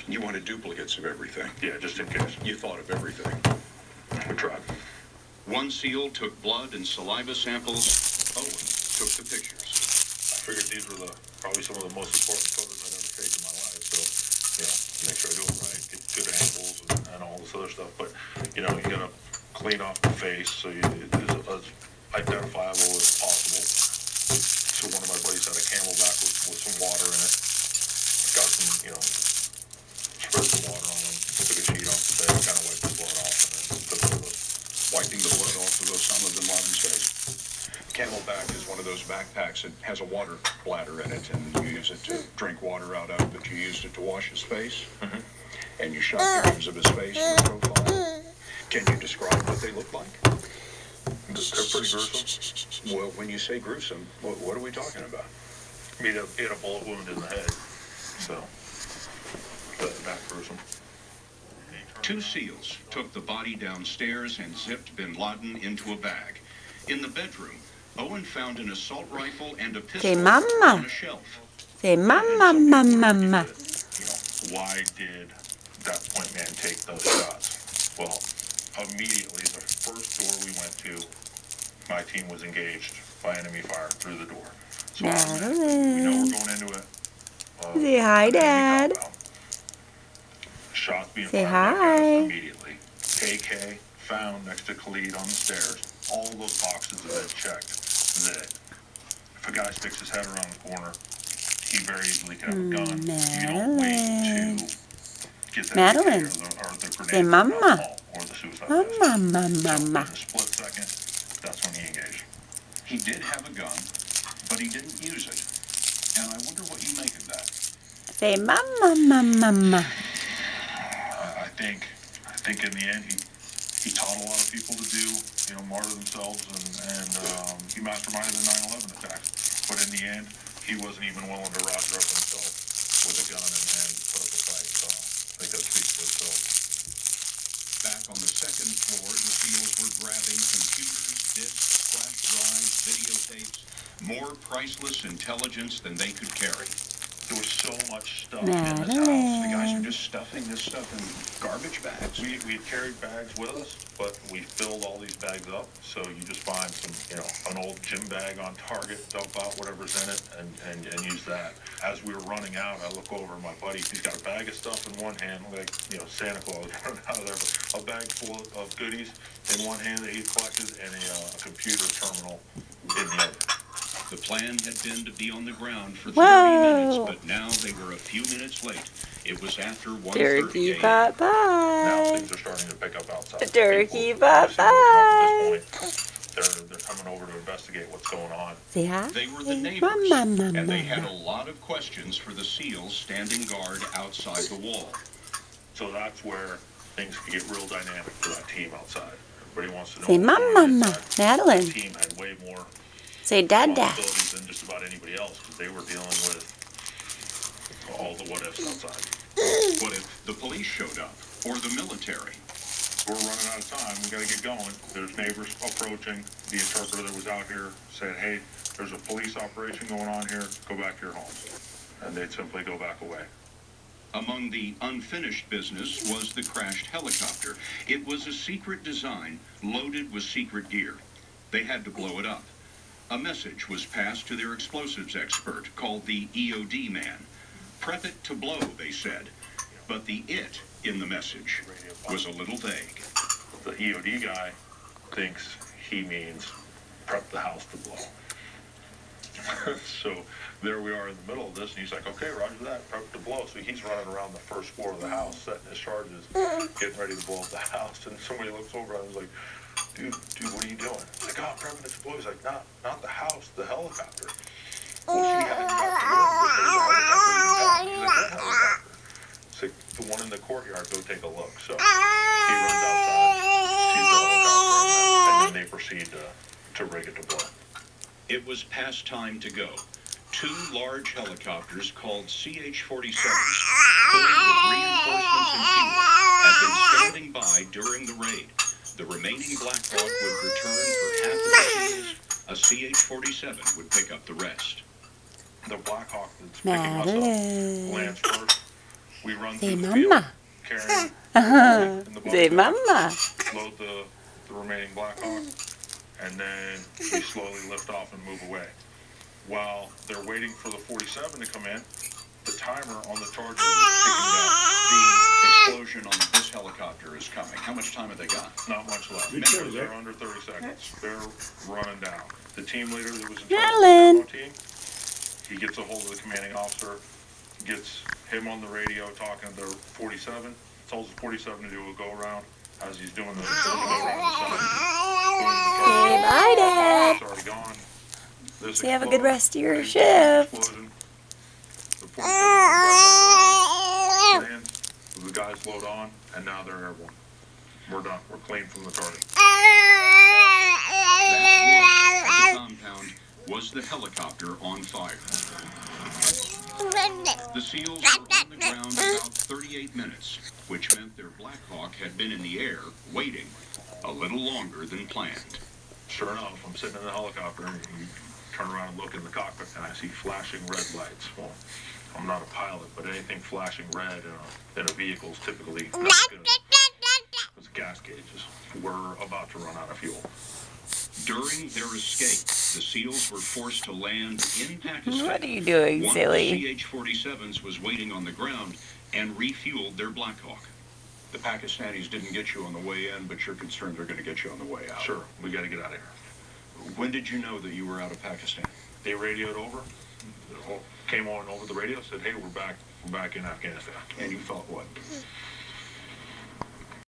You wanted duplicates of everything. Yeah, just in case. You thought of everything. We tried. One SEAL took blood and saliva samples. Owen took the pictures. I figured these were probably some of the most important photos I'd ever taken in my life. So, make sure I do it right, get good angles and all this other stuff. But, you got to clean off the face so it is as identifiable as possible. So one of my buddies had a Camelback with some water in it. Got some, spread some water on them, took a sheet off the bed, kind of wiped the blood off, and then took photos. Wiping the blood off of Osama bin Laden's face. Camelback is one of those backpacks that has a water bladder in it, and you use it to drink water out of, but you used it to wash his face. Mm-hmm. And you shot pictures of his face in the profile. Can you describe what they look like? They're pretty gruesome. Well, when you say gruesome, what are we talking about? He had a bullet wound in the head, so that gruesome. Two SEALs took the body downstairs and zipped bin Laden into a bag. In the bedroom, Owen found an assault rifle and a pistol on a shelf. Say mama, mama. Why did that point man take those shots? Well, immediately the first door we went to, my team was engaged by enemy fire through the door. So we know we're going into it. Say hi, Dad. Shots being Say fired hi. immediately. KK found next to Khalid on the stairs. All those boxes have been checked. That if a guy sticks his head around the corner, he very easily can have a gun. You don't wait to get that Madeline. or the grenade Say mama. or the suicide Mama, vest. mama, So in mama. a split second, that's when he engaged. He did have a gun, but he didn't use it. And I wonder what you make of that. Say mama, mama, mama. I think in the end he taught a lot of people to do, martyr themselves, and he masterminded the 9/11 attacks. But in the end, he wasn't even willing to roger up himself with a gun and put up a fight. So I think that speaks for itself. Back on the second floor, the SEALs were grabbing computers, disks, flash drives, videotapes, more priceless intelligence than they could carry. There was so much stuff in this house. The guys are just stuffing this stuff in garbage bags. We had carried bags with us, but we filled all these bags up. So you just find some, an old gym bag on Target, dump out whatever's in it, and use that. As we were running out, I look over at my buddy. He's got a bag of stuff in one hand, like Santa Claus running out of there, but a bag full of goodies in one hand that he collected, and a computer terminal in the other. The plan had been to be on the ground for 30 Whoa. minutes, but now they were a few minutes late. It was after 1:30 Turkey a.m. bye Now bye. things are starting to pick up outside. Turkey People, bye bye. at this point, they're coming over to investigate what's going on. Say hi. They were the neighbors, Mama, mama, and they had a mama. lot of questions for the SEALs standing guard outside the wall. So that's where things can get real dynamic for that team outside. Everybody wants to know. Say what's mama, going on mama. inside. Madeline. The team had way more Say dada. responsibilities than just about anybody else because they were dealing with all the what ifs outside. What if the police showed up, or the military? We're running out of time. We got to get going. There's neighbors approaching. The interpreter that was out here said, "Hey, there's a police operation going on here. Go back to your homes." And they'd simply go back away. Among the unfinished business was the crashed helicopter. It was a secret design loaded with secret gear. They had to blow it up. A message was passed to their explosives expert called the EOD man. Prep it to blow, they said. But the "it" in the message was a little vague. The EOD guy thinks he means prep the house to blow. So there we are in the middle of this, and he's like, "Okay, roger that, prep to blow." So he's running around the first floor of the house, setting his charges, getting ready to blow up the house. And somebody looks over and is like, dude, what are you doing? He's like, "Oh, I'm prepping it to blow." He's like, not the house, the helicopter. Well, she hadn't got to work because there's a helicopter in town. He's like, "What helicopter?" It's like, "The one in the courtyard, go take a look." So he runs outside, sees the helicopter, and then they proceed to rig it to blow. It was past time to go. Two large helicopters called CH-47s, filled with reinforcements and fuel, had been standing by during the raid. The remaining Black Hawk would return for half of the SEALs. A CH-47 would pick up the rest. The Black Hawk that's picking us up lands first. We run Say through the field, mama. carrying in the Say bucket, mama. load the remaining Blackhawk, and then we slowly lift off and move away. While they're waiting for the 47 to come in, the timer on the Charger is ticking down. The explosion on this helicopter is coming. How much time have they got? Not much left. Good show, They're Rick. under 30 seconds. They're running down. The team leader that was in charge of Alan. the demo team, he gets a hold of the commanding officer, gets him on the radio talking to the 47, tells the 47 to do a go-around as he's doing the go-around the side. Say bye, Dad. It's already gone. This Say have a good explodes. rest of your Big shift. explosion. The 47 lands, the guys load on, and now they're airborne. We're done. We're clean from the target. That was at the compound was the helicopter on fire. The SEALs were on the ground about 38 minutes, which meant their Blackhawk had been in the air, waiting a little longer than planned. Sure enough, I'm sitting in the helicopter, and you turn around and look in the cockpit, and I see flashing red lights. Well, I'm not a pilot, but anything flashing red in a vehicle is typically not good. Because gas gauges were about to run out of fuel. During their escape, the SEALs were forced to land in Pakistan. What are you doing, One silly? of the CH-47s was waiting on the ground and refueled their Blackhawk. The Pakistanis didn't get you on the way in, but you're concerned they're going to get you on the way out. Sure, we got to get out of here. When did you know that you were out of Pakistan? They radioed over, came on over the radio, said, "Hey, we're back in Afghanistan." And you felt what?